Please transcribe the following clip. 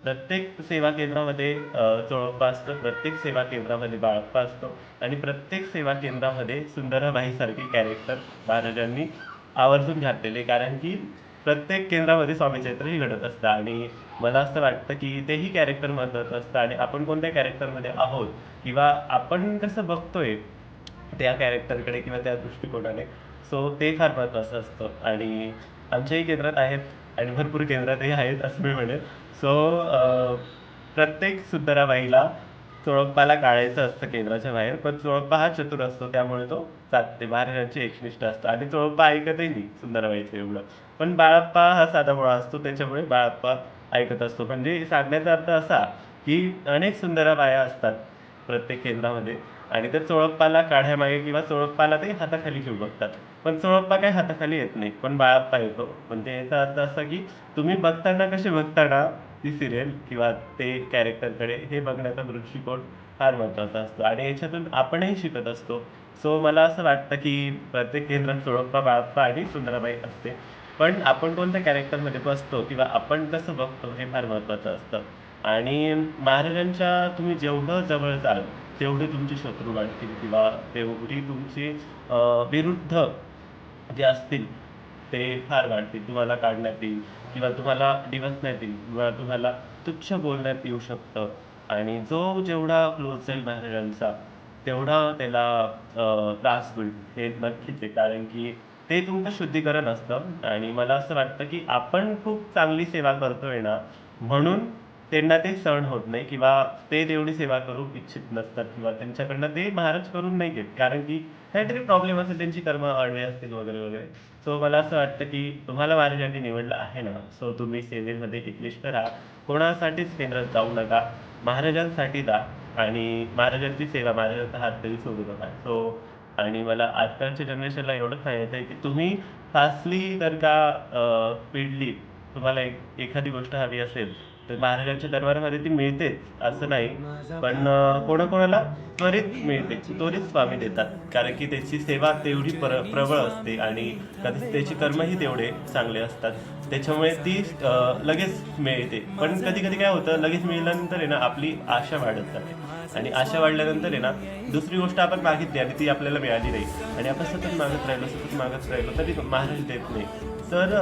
प्रत्येक सेवा केंद्रामध्ये चोळप्पा असतं, प्रत्येक सेवा केंद्रामध्ये बाळप्पा असतो आणि प्रत्येक सेवा केंद्रामध्ये सुंदराबाईसारखे कॅरेक्टर महाराजांनी आवर्जून घातलेले. कारण की प्रत्येक केंद्रामध्ये स्वामी चरित्रही घडत असतं आणि मला असं वाटतं की तेही कॅरेक्टर महत्त्वाचं असतं आणि आपण कोणत्या कॅरेक्टरमध्ये आहोत किंवा आपण कसं बघतोय त्या कॅरेक्टरकडे किंवा त्या दृष्टिकोनाने. सो ते फार महत्त्वाचं असतं आणि आमच्याही केंद्रात आहेत आणि भरपूर केंद्रातही आहेत असं मी म्हणेन. सो प्रत्येक सुंदराबाईला चोळप्पाला काढायचं असतं केंद्राच्या बाहेर, पण चोळप्पा हा चतुर असतो त्यामुळे तो साधते. महाराजांची एकनिष्ठ असतं आणि चोळप्पा ऐकतही नाही सुंदराबाईचं एवढं. पण बाळप्पा हा साधाभोळा असतो त्याच्यामुळे बाळप्पा ऐकत असतो. म्हणजे सांगण्याचा अर्थ असा, की अनेक सुंदराबाया असतात प्रत्येक केंद्रामध्ये आणि त्या चोळप्पाला काढ्यामागे किंवा चोळप्पाला ते हाताखाली घेऊ बघतात. पण चोळप्पा काही हाताखाली येत नाही, पण बाळप्पा येतो. म्हणजे याचा अर्थ असा की तुम्ही बघताना कसे बघता ना ती सिरियल किंवा ते कॅरेक्टरकडे हे बघण्याचा दृष्टिकोन फार महत्त्वाचा असतो आणि याच्यातून आपणही शिकत असतो. सो मला असं वाटतं की प्रत्येक केंद्रात चोळप्पा, बाळप्पा आणि सुंदराबाई असते. पण आपण कोणत्या कॅरेक्टरमध्ये बसतो किंवा आपण कसं बघतो हे फार महत्त्वाचं असतं. आणि महाराजांच्या तुम्ही जेवढं जवळ जाल, तेवढे तुमचे शत्रू वाढतील किंवा तेवढी तुमची विरुद्ध जे असतील ते फार वाढतील. तुम्हाला काढण्यात येईल किंवा तुम्हाला डिवचण्यात येईल किंवा तुम्हाला तुच्छ बोलण्यात येऊ शकतं आणि जो जेवढा क्लोज जाईल महाराजांचा, तेवढा त्याला त्रास होईल. हे नक्कीच आहे. कारण की ते तुमचं शुद्धीकरण असतं आणि मला असं वाटतं की आपण खूप चांगली सेवा करतोय ना, म्हणून त्यांना ते सहन होत नाही किंवा ते तेवढी सेवा करू इच्छित नसतात किंवा त्यांच्याकडनं ते महाराज करून नाही घेत. कारण की काहीतरी प्रॉब्लेम असेल, त्यांची कर्म आडवे असतील वगैरे, वगैरे. सो मला असं वाटतं की तुम्हाला महाराजांनी निवडलं आहे ना, सो तुम्ही सेवेमध्ये एकनिष्ठ राहा. कोणासाठीच केंद्रात जाऊ नका. महाराजांसाठी जा आणि महाराजांची सेवा, महाराजांचा हात कधी सोडू नका. सो आणि मला आजकालच्या जनरेशनला एवढंच सांगायचं आहे की तुम्ही फास्टली जर का स्पीडली तुम्हाला एखादी गोष्ट हवी असेल, तर महाराजांच्या दरबारामध्ये ती मिळतेच असं नाही. पण कोणाकोणाला त्वरित मिळते, त्वरित स्वामी देतात. कारण की त्याची सेवा तेवढी प्रबळ असते आणि कधी त्याची कर्मही तेवढे चांगले असतात. त्याच्यामुळे ती लगेच मिळते. पण कधी-कधी काय होतं, लगेच मिळाल्यानंतर आहे ना, आपली आशा वाढत जाते आणि आशा वाढल्यानंतर आहे ना, दुसरी गोष्ट आपण मागितली आणि ती आपल्याला मिळाली नाही आणि आपण सतत मागत राहिलो, सतत मागत राहिलो, तरी महाराज देत नाही. तर